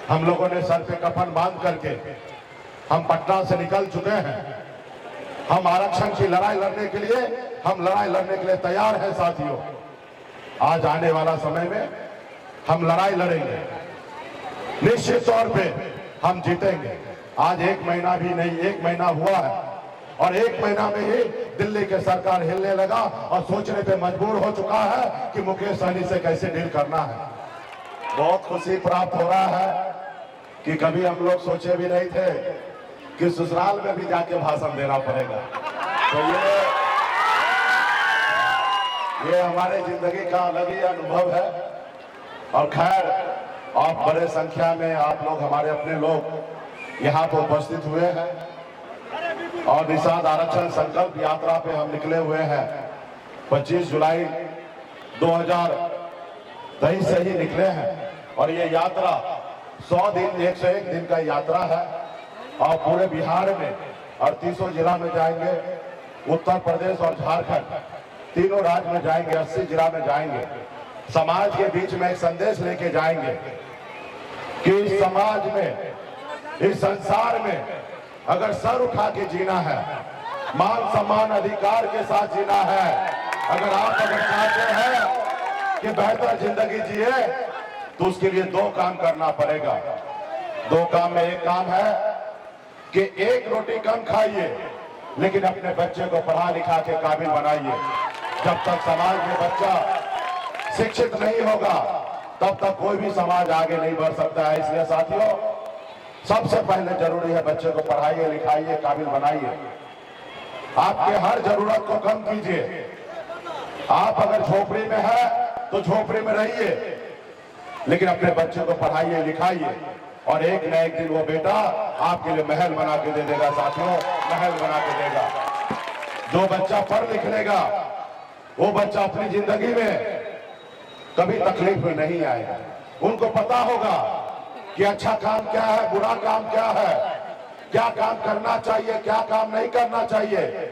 हम लोगों ने सर पे कफन बांध करके हम पटना से निकल चुके हैं। हम आरक्षण की लड़ाई लड़ने के लिए तैयार हैं साथियों। आज आने वाला समय में हम लड़ाई लड़ेंगे, निश्चित तौर पे हम जीतेंगे। आज 1 महीना भी नहीं, 1 महीना हुआ है और 1 महीना में ही दिल्ली के सरकार हिलने लगा और सोचने पे मजबूर हो चुका है कि मुकेश सहनी से कैसे डील करना है। बहुत खुशी प्राप्त हो रहा है कि कभी हम लोग सोचे भी नहीं थे कि ससुराल में भी जाके भाषण देना पड़ेगा। तो ये हमारे जिंदगी का अलग ही अनुभव है। और खैर, आप बड़े संख्या में आप लोग, हमारे अपने लोग यहाँ पर उपस्थित हुए हैं और निषाद आरक्षण संकल्प यात्रा पे हम निकले हुए हैं। 25 जुलाई 2023 से ही निकले हैं और ये यात्रा 100 दिन 101 दिन का यात्रा है और पूरे बिहार में 38 जिला में जाएंगे, उत्तर प्रदेश और झारखंड तीनों राज्य में जाएंगे, 80 जिला में जाएंगे। समाज के बीच में एक संदेश लेके जाएंगे कि इस समाज में, इस संसार में अगर सर उठा के जीना है, मान सम्मान अधिकार के साथ जीना है, अगर चाहते हैं कि बेहतर जिंदगी जिए तो उसके लिए 2 काम करना पड़ेगा। 2 काम में एक काम है कि 1 रोटी कम खाइए लेकिन अपने बच्चे को पढ़ा लिखा के काबिल बनाइए। जब तक समाज में बच्चा शिक्षित नहीं होगा तब तक कोई भी समाज आगे नहीं बढ़ सकता है। इसलिए साथियों, सबसे पहले जरूरी है बच्चे को पढ़ाइए, लिखाइए, काबिल बनाइए। आपके हर जरूरत को कम कीजिए। आप अगर झोपड़ी में है तो झोपड़ी में रहिए, लेकिन अपने बच्चे को पढ़ाइए, लिखाइए और एक न एक दिन वो बेटा आपके लिए महल बना के दे देगा। साथियों, महल बना के देगा। जो बच्चा पढ़ लिख लेगा वो बच्चा अपनी जिंदगी में कभी तकलीफ में नहीं आएगा। उनको पता होगा कि अच्छा काम क्या है, बुरा काम क्या है, क्या काम करना चाहिए, क्या काम नहीं करना चाहिए।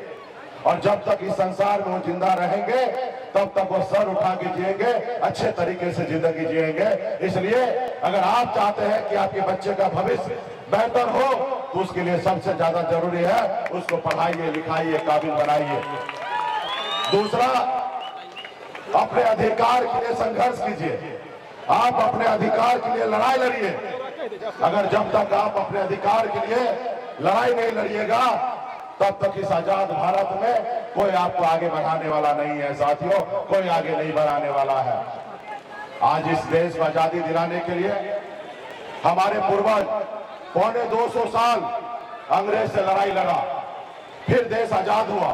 और जब तक इस संसार में वो जिंदा रहेंगे तब तक वो सर उठा के जिएंगे, अच्छे तरीके से जिंदगी जिएंगे। इसलिए अगर आप चाहते हैं कि आपके बच्चे का भविष्य बेहतर हो तो उसके लिए सबसे ज्यादा जरूरी है उसको पढ़ाइए, लिखाइए, काबिल बनाइए। दूसरा, अपने अधिकार के लिए संघर्ष कीजिए। आप अपने अधिकार के लिए लड़ाई लड़िए। अगर जब तक आप अपने अधिकार के लिए लड़ाई नहीं लड़िएगा तब तक इस आजाद भारत में कोई आपको आगे बढ़ाने वाला नहीं है। साथियों, कोई आगे नहीं बढ़ाने वाला है। आज इस देश को आजादी दिलाने के लिए हमारे पूर्वज पौने 200 साल अंग्रेज से लड़ाई लड़ा, फिर देश आजाद हुआ।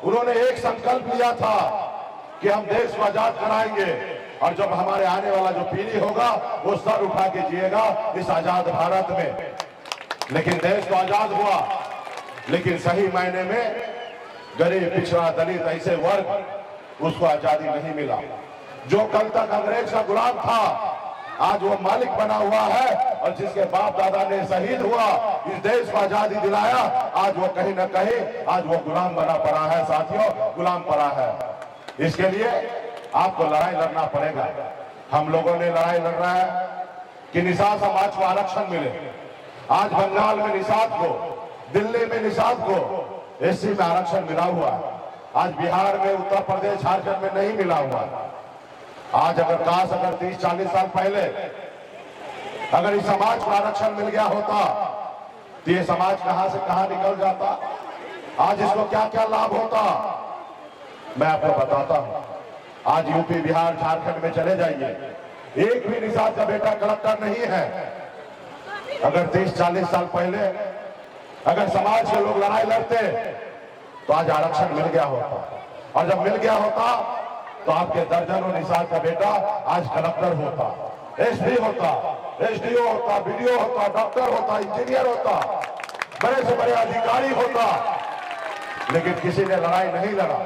उन्होंने एक संकल्प लिया था कि हम देश को आजाद कराएंगे और जब हमारे आने वाला जो पीढ़ी होगा वो सर उठा के जिएगा इस आजाद भारत में। लेकिन देश तो आजाद हुआ, लेकिन सही मायने में गरीब, पिछड़ा, दलित ऐसे वर्ग उसको आजादी नहीं मिला। जो कल तक अंग्रेज का गुलाम था आज वो मालिक बना हुआ है और जिसके बाप दादा ने शहीद हुआ इस देश को आजादी दिलाया, आज वो कहीं ना कहीं आज वो गुलाम बना पड़ा है। साथियों, गुलाम पड़ा है। इसके लिए आपको लड़ाई लड़ना पड़ेगा। हम लोगों ने लड़ाई लड़ रहा है कि निषाद समाज को आरक्षण मिले। आज बंगाल में निषाद को, दिल्ली में निषाद को एससी में आरक्षण मिला हुआ है। आज बिहार में, उत्तर प्रदेश, झारखंड में नहीं मिला हुआ है। आज अगर 30-40 साल पहले अगर इस समाज को आरक्षण मिल गया होता तो ये समाज कहां से कहां निकल जाता, आज इसको क्या क्या लाभ होता, मैं आपको बताता हूं। आज यूपी, बिहार, झारखंड में चले जाइए, एक भी निषाद का बेटा कलेक्टर नहीं है। अगर 30-40 साल पहले अगर समाज के लोग लड़ाई लड़ते तो आज आरक्षण मिल गया होता, और जब मिल गया होता तो आपके दर्जनों निषाद का बेटा आज कलेक्टर होता, एसपी होता, एसडीओ होता, बीडीओ होता, डॉक्टर होता, इंजीनियर होता, बड़े से बड़े अधिकारी होता। लेकिन किसी ने लड़ाई नहीं लड़ा,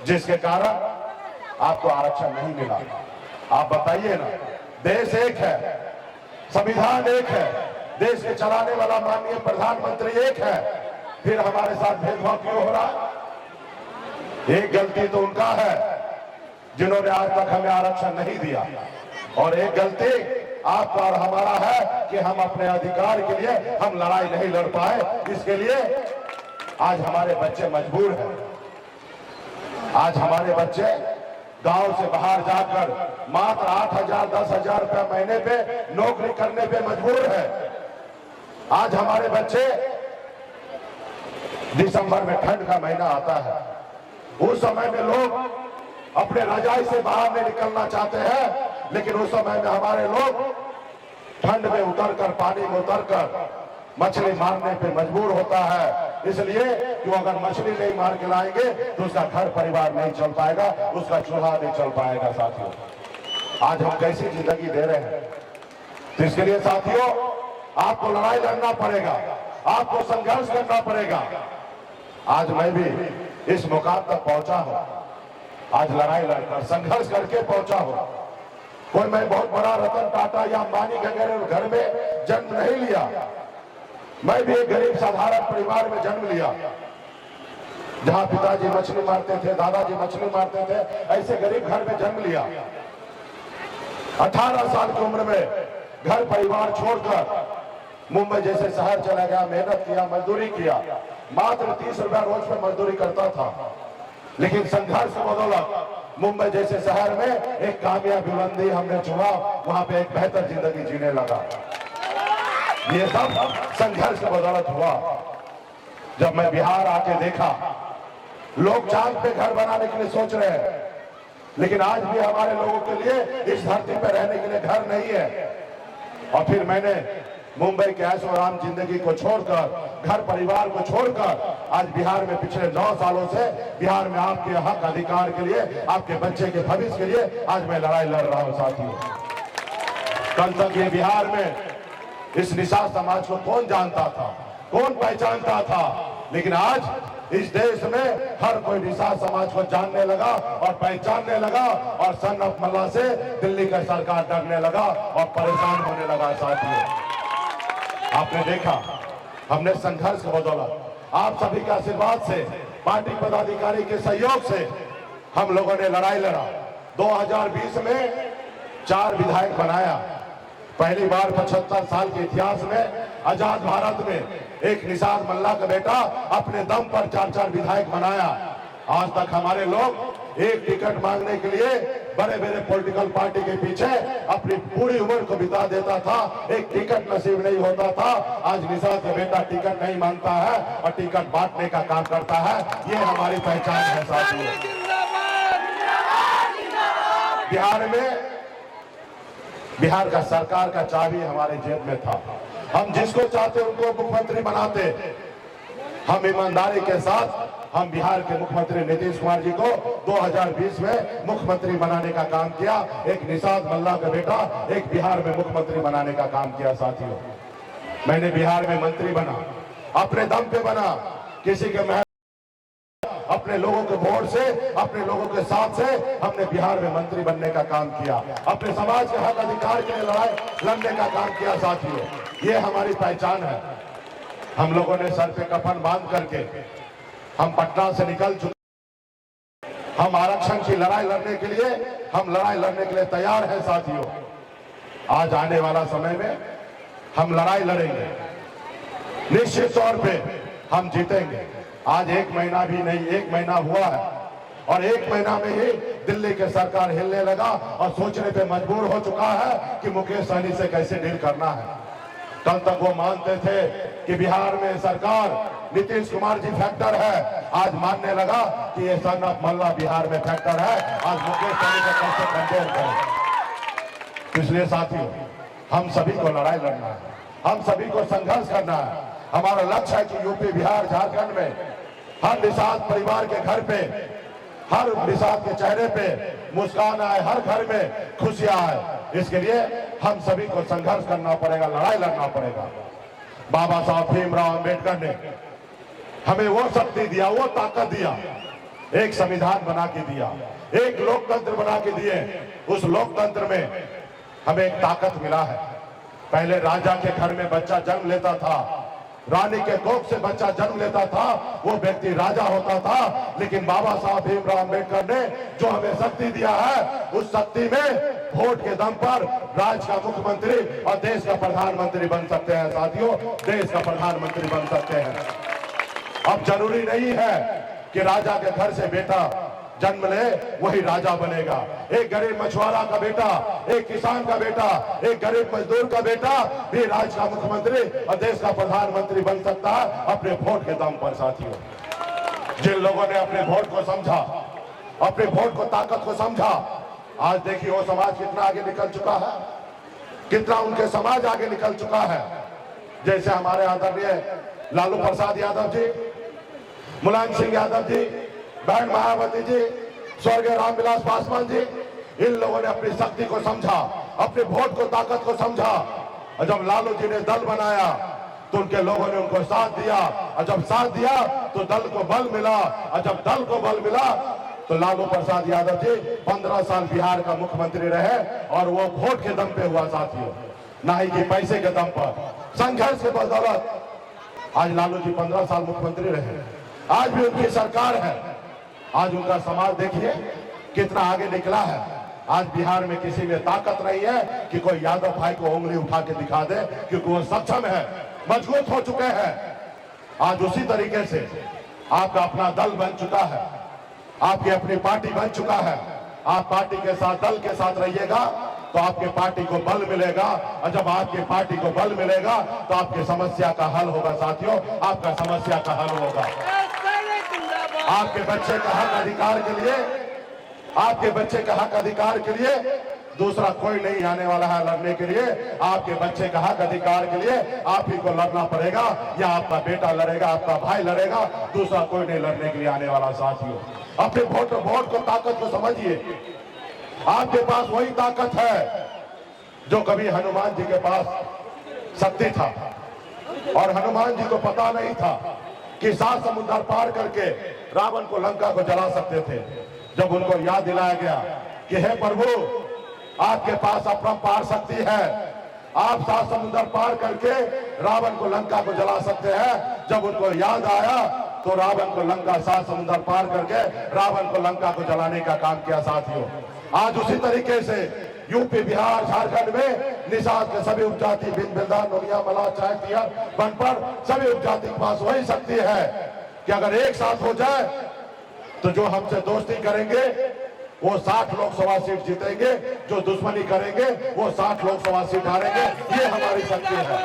जिसके कारण आपको आरक्षण नहीं मिला। आप बताइए ना, देश एक है, संविधान एक है, देश के चलाने वाला माननीय प्रधानमंत्री एक है, फिर हमारे साथ भेदभाव क्यों हो रहा है? एक गलती तो उनका है जिन्होंने आज तक हमें आरक्षण नहीं दिया, और एक गलती आपका और हमारा है कि हम अपने अधिकार के लिए हम लड़ाई नहीं लड़ पाए। इसके लिए आज हमारे बच्चे मजबूर हैं। आज हमारे बच्चे गांव से बाहर जाकर मात्र 8,000 10,000 रुपया महीने पे नौकरी करने पे मजबूर है। आज हमारे बच्चे दिसंबर में ठंड का महीना आता है, उस समय में लोग अपने रजाई से बाहर नहीं निकलना चाहते हैं, लेकिन उस समय में हमारे लोग ठंड में उतरकर पानी में उतरकर मछली मारने पे मजबूर होता है। इसलिए कि अगर मछली नहीं मार के लाएंगे तो उसका घर परिवार नहीं चल पाएगा, उसका चूल्हा नहीं चल पाएगा। साथियों, आज हम कैसी जिंदगी दे रहे हैं, तो इसके लिए साथियों आपको लड़ाई लड़ना पड़ेगा, आपको संघर्ष करना पड़ेगा। आज मैं भी इस मुकाम तक पहुंचा हूं, आज लड़ाई लड़कर संघर्ष करके पहुंचा हूं। कोई मैं बहुत बड़ा रतन टाटा या अंबानी के घर में जन्म नहीं लिया, मैं भी एक गरीब साधारण परिवार में जन्म लिया, जहां पिताजी मछली मारते थे, दादाजी मछली मारते थे, ऐसे गरीब घर में जन्म लिया। 18 साल की उम्र में घर परिवार छोड़कर मुंबई जैसे शहर चला गया, मेहनत किया, मजदूरी किया, मात्र 30 रुपया रोज पे मजदूरी करता था। लेकिन संघर्ष की बदौलत मुंबई जैसे शहर में एक कामयाब बुलंदी हमने चुना, वहां पे एक बेहतर जिंदगी जीने लगा। ये सब संघर्ष की बदौलत हुआ। जब मैं बिहार आके देखा, लोग चांद पे घर बनाने के लिए सोच रहे हैं, लेकिन आज भी हमारे लोगों के लिए इस धरती पे रहने के लिए घर नहीं है। और फिर मैंने मुंबई के ऐशो आराम जिंदगी को छोड़कर, घर परिवार को छोड़कर, आज बिहार में पिछले 9 सालों से बिहार में आपके हक अधिकार के लिए, आपके बच्चे के भविष्य के लिए आज मैं लड़ाई लड़ रहा हूं। साथियों, कल तक ये बिहार में इस निषाद समाज को कौन जानता था, कौन पहचानता था, लेकिन आज इस देश में हर कोई निषाद समाज को जानने लगा और पहचानने लगा, और सन ऑफ मल्ला से दिल्ली का सरकार डरने लगा और परेशान होने लगा। साथियों, आपने देखा हमने संघर्ष की बदौलत, आप सभी के आशीर्वाद से, पार्टी पदाधिकारी के सहयोग से हम लोगों ने लड़ाई लड़ा। 2020 में 4 विधायक बनाया। पहली बार 75 साल के इतिहास में आजाद भारत में एक निषाद मल्ला का बेटा अपने दम पर 4-4 विधायक बनाया। आज तक हमारे लोग एक टिकट मांगने के लिए बड़े बड़े पॉलिटिकल पार्टी के पीछे अपनी पूरी उम्र को बिता देता था, एक टिकट नसीब नहीं होता था। आज निषाद का बेटा टिकट नहीं मांगता है और टिकट बांटने का काम करता है। ये हमारी पहचान है। साथियों, बिहार में बिहार का सरकार का चाबी हमारे जेब में था। हम जिसको चाहते उनको मुख्यमंत्री बनाते। हम ईमानदारी के साथ हम बिहार के मुख्यमंत्री नीतीश कुमार जी को 2020 में मुख्यमंत्री बनाने का काम किया। एक निषाद मल्ला का बेटा एक बिहार में मुख्यमंत्री बनाने का काम किया। साथियों, मैंने बिहार में मंत्री बना, अपने दम पे बना, किसी के अपने लोगों के वोट से, अपने लोगों के साथ से हमने बिहार में मंत्री बनने का काम किया, अपने समाज के हक अधिकार के लिए लड़ाई लड़ने का काम किया। साथियों, ये हमारी पहचान है। हम लोगों ने सर पे कफन बांध करके हम पटना से निकल चुके। हम आरक्षण की लड़ाई लड़ने के लिए, हम लड़ाई लड़ने के लिए तैयार हैं। साथियों, आज आने वाला समय में हम लड़ाई लड़ेंगे, निश्चित तौर पे हम जीतेंगे। आज 1 महीना भी नहीं, 1 महीना हुआ है और 1 महीना में ही दिल्ली के सरकार हिलने लगा और सोचने पे मजबूर हो चुका है कि मुकेश सहनी से कैसे डील करना है। कल तक वो मानते थे कि बिहार में सरकार नीतीश कुमार जी फैक्टर है, आज मानने लगा कि ये सन ऑफ मल्ला बिहार में फैक्टर है। आज मुकेश सहनी को कैसे कंट्रोल करें। इसलिए साथियों, हम सभी को लड़ाई लड़ना है, हम सभी को संघर्ष करना है। हमारा लक्ष्य है कि यूपी, बिहार, झारखंड में हर निषाद परिवार के घर पे, हर निषाद के चेहरे पे मुस्कान आए, हर घर में खुशियां आए। इसके लिए हम सभी को संघर्ष करना पड़ेगा, लड़ाई लड़ना पड़ेगा। बाबा साहब भीमराव अंबेडकर ने हमें वो शक्ति दिया, वो ताकत दिया, एक संविधान बना के दिया, एक लोकतंत्र बना के दिए। उस लोकतंत्र में हमें एक ताकत मिला है। पहले राजा के घर में बच्चा जन्म लेता था, रानी के कोख से बच्चा जन्म लेता था, वो व्यक्ति राजा होता था। लेकिन बाबा साहब भीमराव अम्बेडकर ने जो हमें शक्ति दिया है, उस शक्ति में वोट के दम पर राज्य का मुख्यमंत्री और देश का प्रधानमंत्री बन सकते हैं। साथियों, देश का प्रधानमंत्री बन सकते हैं। अब जरूरी नहीं है कि राजा के घर से बेटा जन्म ले वही राजा बनेगा। एक गरीब मछुआरा का बेटा, एक किसान का बेटा, एक गरीब मजदूर का बेटा भी राज्य का मुख्यमंत्री और देश का प्रधानमंत्री बन सकता है अपने वोट के दम पर। साथियों, जिन लोगों ने अपने वोट को समझा, अपने वोट को ताकत को समझा, आज देखिए वो समाज कितना आगे निकल चुका है, कितना उनके समाज आगे निकल चुका है। जैसे हमारे आदरणीय लालू प्रसाद यादव जी, मुलायम सिंह यादव जी, बहन मायावती जी, स्वर्गीय रामविलास पासवान जी, इन लोगों ने अपनी शक्ति को समझा, अपने वोट को ताकत को समझा। और जब लालू जी ने दल बनाया तो उनके लोगों ने उनको साथ दिया, और जब साथ दिया तो दल को बल मिला, और जब दल को बल मिला तो लालू प्रसाद यादव जी 15 साल बिहार का मुख्यमंत्री रहे, और वो वोट के दम पे हुआ। साथियों, ना ही कि पैसे के दम पर, संघर्ष के बदौलत आज लालू जी 15 साल मुख्यमंत्री रहे। आज भी उनकी सरकार है। आज उनका समाज देखिए कितना आगे निकला है। आज बिहार में किसी में ताकत नहीं है कि कोई यादव भाई को उंगली उठा के दिखा दे, क्योंकि वो सक्षम है, मजबूत हो चुके हैं। आज उसी तरीके से आपका अपना दल बन चुका है, आपकी अपनी पार्टी बन चुका है। आप पार्टी के साथ, दल के साथ रहिएगा तो आपके पार्टी को बल मिलेगा, और जब आपके पार्टी को बल मिलेगा तो आपकी समस्या का हल होगा। साथियों, आपका समस्या का हल होगा। आपके बच्चे का हक अधिकार के लिए, आपके बच्चे का हक अधिकार के लिए दूसरा कोई नहीं आने वाला है लड़ने के लिए। आपके बच्चे का हक अधिकार के लिए आप ही को लड़ना पड़ेगा, या आपका बेटा लड़ेगा, आपका भाई लड़ेगा, दूसरा कोई नहीं लड़ने के लिए आने वाला। साथियों, अपने वोट को ताकत को समझिए। आपके पास वही ताकत है जो कभी हनुमान जी के पास शक्ति था, और हनुमान जी को पता नहीं था कि 7 समुद्र पार करके रावण को, लंका को जला सकते थे। जब उनको याद दिलाया गया कि हे प्रभु, आपके पास अपरंपार शक्ति है, आप 7 समुद्र पार करके रावण को, लंका को जला सकते हैं। जब उनको याद आया तो रावण को, लंका 7 समुद्र पार करके रावण को, लंका को जलाने का काम किया। साथियों, आज उसी तरीके से यूपी, बिहार, झारखंड में निषाद के सभी उपजाति, बिन बिल्दार, नोनिया, मलाह, चाय, बनपर, सभी उपजाति के पास वही शक्ति है कि अगर एक साथ हो जाए तो जो हमसे दोस्ती करेंगे वो 60 लोकसभा सीट जीतेंगे, जो दुश्मनी करेंगे वो 60 लोकसभा सीट हारेंगे। ये हमारी शक्ति है।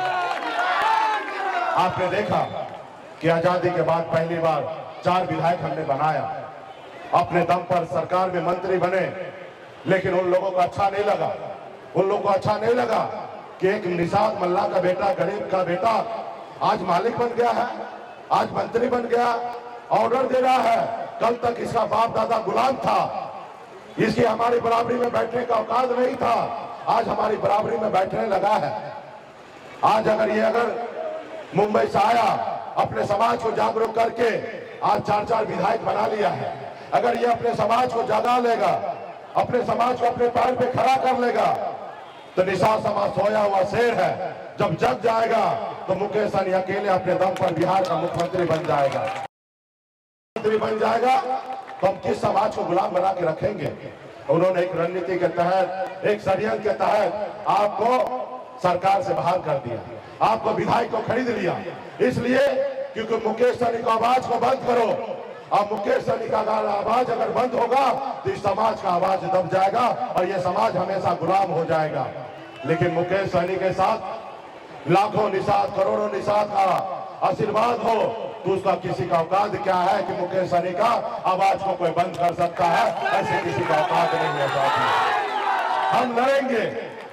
आपने देखा कि आजादी के बाद पहली बार 4 विधायक हमने बनाया, अपने दम पर सरकार में मंत्री बने। लेकिन उन लोगों को अच्छा नहीं लगा, उन लोगों को अच्छा नहीं लगा कि एक निषाद मल्ला का बेटा, गरीब का बेटा आज मालिक बन गया है, आज मंत्री बन गया, ऑर्डर दे रहा है। कल तक इसका बाप दादा गुलाम था, इसकी हमारी बराबरी में बैठने का औकात नहीं था, आज हमारी बराबरी में बैठने लगा है। आज अगर मुंबई से आया, अपने समाज को जागरूक करके आज 4 विधायक बना लिया है। अगर ये अपने समाज को जगा लेगा, अपने समाज को अपने पैर पे खड़ा कर लेगा, तो निषाद समाज सोया हुआ शेर है। जब जग जाएगा तो मुकेश सहनी अकेले अपने दम पर बिहार का मुख्यमंत्री बन जाएगा। मुख्यमंत्री बन जाएगा तो हम किस समाज को गुलाम बना के रखेंगे? उन्होंने एक रणनीति के तहत, एक षड्यंत्र के तहत आपको सरकार से बाहर कर दिया, आपको विधायक को खरीद लिया। इसलिए क्योंकि मुकेश सहनी की आवाज को बंद करो। अब मुकेश सहनी का आवाज अगर बंद होगा तो इस समाज का आवाज दब जाएगा और ये समाज हमेशा गुलाम हो जाएगा। लेकिन मुकेश सहनी के साथ लाखों निषाद, करोड़ों निषाद का आशीर्वाद हो तो उसका किसी का औकात क्या है कि मुकेश सहनी का आवाज को कोई बंद कर सकता है? ऐसे किसी का औकात नहीं है। साथी, हम लड़ेंगे,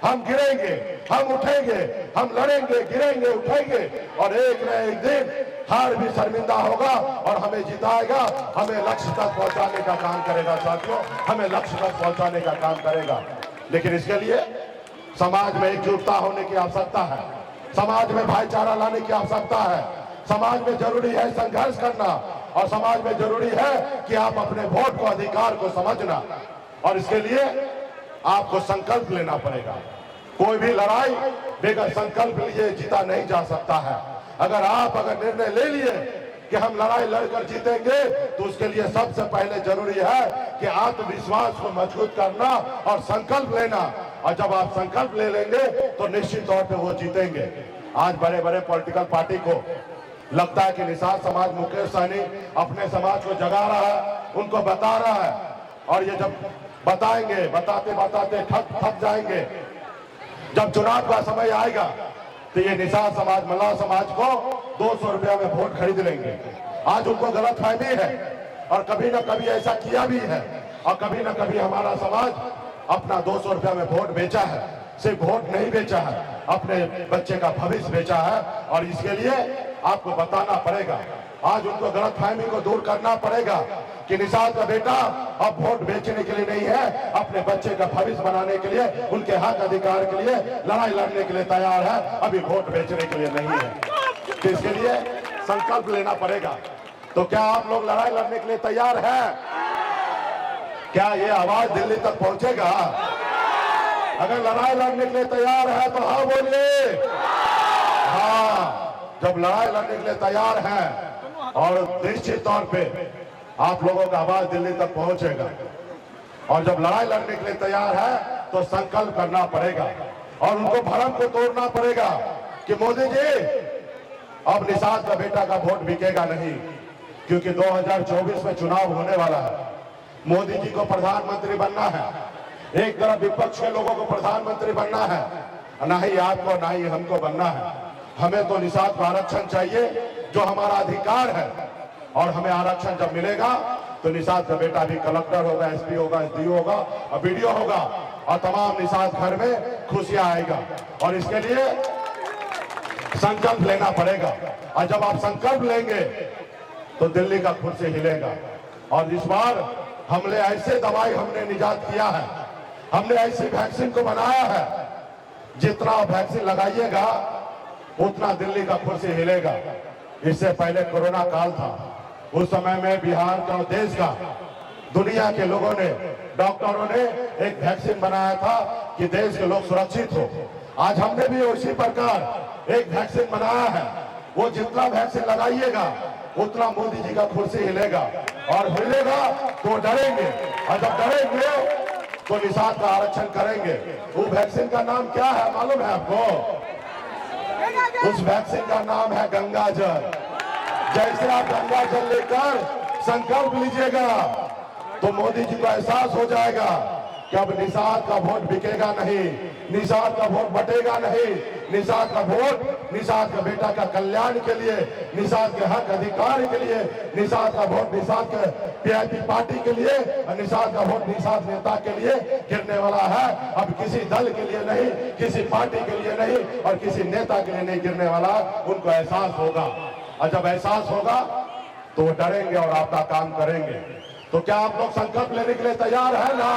हम गिरेंगे, हम उठेंगे, हम लड़ेंगे, गिरेंगे, उठेंगे, और एक न एक दिन हार भी शर्मिंदा होगा और हमें जिताएगा, हमें लक्ष्य तक पहुंचाने का काम करेगा। साथियों, हमें लक्ष्य तक पहुंचाने का काम करेगा। लेकिन इसके लिए समाज में एकजुटता होने की आवश्यकता है, समाज में भाईचारा लाने की आवश्यकता है, समाज में जरूरी है संघर्ष करना, और समाज में जरूरी है कि आप अपने वोट को, अधिकार को समझना, और इसके लिए आपको संकल्प लेना पड़ेगा। कोई भी लड़ाई बगैर संकल्प लिए जीता नहीं जा सकता है। अगर आप निर्णय ले लिए कि हम लड़ाई लड़कर जीतेंगे, तो उसके लिए सबसे पहले जरूरी है कि आत्मविश्वास को मजबूत करना और संकल्प लेना। और जब आप संकल्प ले लेंगे तो निश्चित तौर पे वो जीतेंगे। आज बड़े बड़े पॉलिटिकल पार्टी को लगता है कि निषाद समाज, मुकेश सहनी अपने समाज को जगा रहा है, उनको बता रहा है, और ये जब बताएंगे, बताते बताते थक जाएंगे। जब चुनाव का समय आएगा तो ये निषाद समाज, मल्लाह समाज को 200 रुपया में वोट खरीद लेंगे। आज उनको गलतफहमी है, और कभी ना कभी ऐसा किया भी है, और कभी ना कभी हमारा समाज अपना 200 रुपया में वोट बेचा है। सिर्फ वोट नहीं बेचा है, अपने बच्चे का भविष्य बेचा है, और इसके लिए आपको बताना पड़ेगा। आज उनको गलतफहमी को दूर करना पड़ेगा कि निषाद का बेटा अब वोट बेचने के लिए नहीं है, अपने बच्चे का भविष्य बनाने के लिए, उनके हक अधिकार के लिए लड़ाई लड़ने के लिए तैयार है, अभी वोट बेचने के लिए नहीं है। तो इसके लिए संकल्प लेना पड़ेगा। तो क्या आप लोग लड़ाई लड़ने के लिए तैयार हैं? क्या ये आवाज दिल्ली तक पहुंचेगा? अगर लड़ाई लड़ने के लिए तैयार है तो हाँ बोलिए। हाँ, जब लड़ाई लड़ने के लिए तैयार है और निश्चित तौर पे आप लोगों का आवाज दिल्ली तक पहुंचेगा, और जब लड़ाई लड़ने के लिए तैयार है तो संकल्प करना पड़ेगा और उनको भरम को तोड़ना पड़ेगा कि मोदी जी अब निषाद का बेटा का वोट बिकेगा नहीं, क्योंकि 2024 में चुनाव होने वाला है। मोदी जी को प्रधानमंत्री बनना है, एक तरफ विपक्ष के लोगों को प्रधानमंत्री बनना है, ना ही आपको ना ही हमको बनना है। हमें तो निषाद को आरक्षण चाहिए, जो हमारा अधिकार है, और हमें आरक्षण जब मिलेगा तो निषाद का बेटा भी कलेक्टर होगा, एसपी होगा, एसडीओ होगा और बीडीओ होगा, और तमाम निषाद घर में खुशियां आएगा। और इसके लिए संकल्प लेना पड़ेगा, और जब आप संकल्प लेंगे तो दिल्ली का कुर्सी हिलेगा। और इस बार हमने ऐसे दवाई हमने निजात किया है, हमने ऐसी वैक्सीन को बनाया है, जितना वैक्सीन लगाइएगा उतना दिल्ली का कुर्सी हिलेगा। इससे पहले कोरोना काल था, उस समय में बिहार का, देश का, दुनिया के लोगों ने, डॉक्टरों ने एक वैक्सीन बनाया था कि देश के लोग सुरक्षित हो। आज हमने भी उसी प्रकार एक वैक्सीन बनाया है। वो जितना वैक्सीन लगाइएगा उतना मोदी जी का कुर्सी हिलेगा, और हिलेगा तो डरेंगे, और जब डरेंगे तो निषाद का आरक्षण करेंगे। वो वैक्सीन का नाम क्या है मालूम है आपको? उस वैक्सीन का नाम है गंगा जल। जैसे आप गंगा जल लेकर संकल्प लीजिएगा तो मोदी जी को एहसास हो जाएगा कि अब निषाद का वोट बिकेगा नहीं, निषाद का वोट बटेगा नहीं, निषाद का वोट निषाद का बेटा का कल्याण के लिए, निषाद के हक अधिकार के लिए, निषाद का वोट निषाद के पीआईपी पार्टी के लिए, और निषाद का वोट निषाद नेता के लिए गिरने वाला है। अब किसी दल के लिए नहीं, किसी पार्टी के लिए नहीं, और किसी नेता के लिए नहीं गिरने वाला। उनको एहसास होगा, और जब एहसास होगा तो वो डरेंगे और आपका काम करेंगे। तो क्या आप लोग संकल्प लेने के लिए तैयार है ना?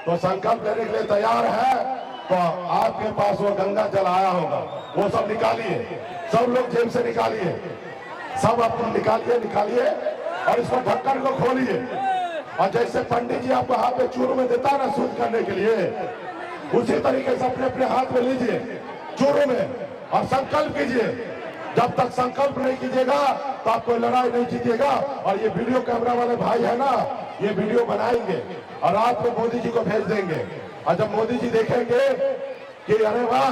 तो संकल्प लेने के लिए तैयार है तो आपके पास वो गंगा जल आया होगा, वो सब निकालिए, सब लोग जेब से निकालिए, सब अपन निकालिए और इसको ढक्कन को खोलिए, और जैसे पंडित जी आपको हाथ में चूरू में देता ना शुद्ध करने के लिए, उसी तरीके से अपने अपने हाथ में लीजिए चूरू में और संकल्प कीजिए। जब तक संकल्प नहीं कीजिएगा तो आप कोई लड़ाई नहीं जीतिएगा। और ये वीडियो कैमरा वाले भाई है ना, ये वीडियो बनाएंगे और रात में मोदी जी को भेज देंगे, और जब मोदी जी देखेंगे कि अरे वाह,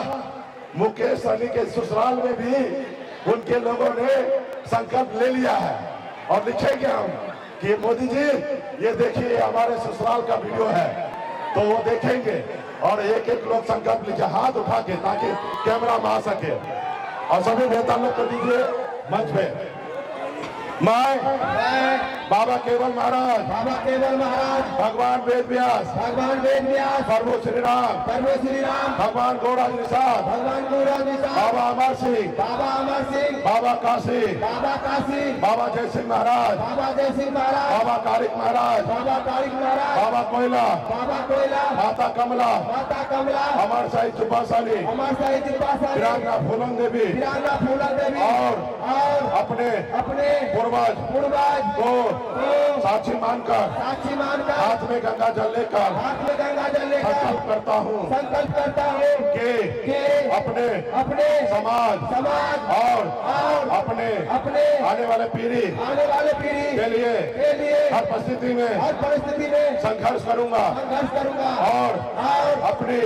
मुकेश सहनी के ससुराल में भी उनके लोगों ने संकल्प ले लिया है, और लिखेंगे हम कि मोदी जी ये देखिए हमारे ससुराल का वीडियो है, तो वो देखेंगे और एक एक लोग संकल्प लीजिए हाथ उठा के, ताकि कैमरा में आ सके। और सभी नेता लोग को दीजिए मंच पे। मैं बाबा केवल महाराज भगवान वेद व्यास प्रभु श्री राम भगवान गौराज निषाद बाबा अमर सिंह बाबा काशी बाबा जय सिंह महाराज बाबा तारिक महाराज बाबा कोयला माता कमला अमर साहिब चुपासाली वीरांगना फूलन देवी और अपने पूर्वज को साक्षी मानकर हाथ में गंगा जल लेकर संकल्प करता हूँ कि अपने समाज और अपने आने वाले पीढ़ी के लिए हर परिस्थिति में संघर्ष करूंगा और अपनी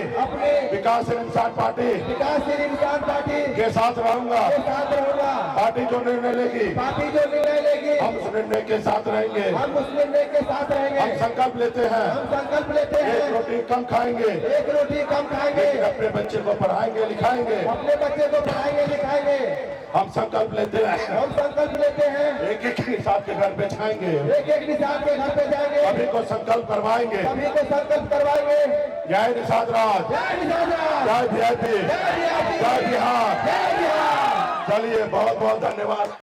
विकासशील इंसान पार्टी के साथ रहूंगा। पार्टी जो निर्णय लेगी हम उस निर्णय के साथ रहेंगे। हम संकल्प लेते हैं एक रोटी कम खाएंगे लेकिन अपने बच्चे को पढ़ाएंगे लिखाएंगे। हम संकल्प लेते हैं एक एक निशान के घर पे जाएंगे सभी को संकल्प करवाएंगे। जय निषाद राज, जय वीआईपी, जय बिहार। चलिए बहुत बहुत धन्यवाद।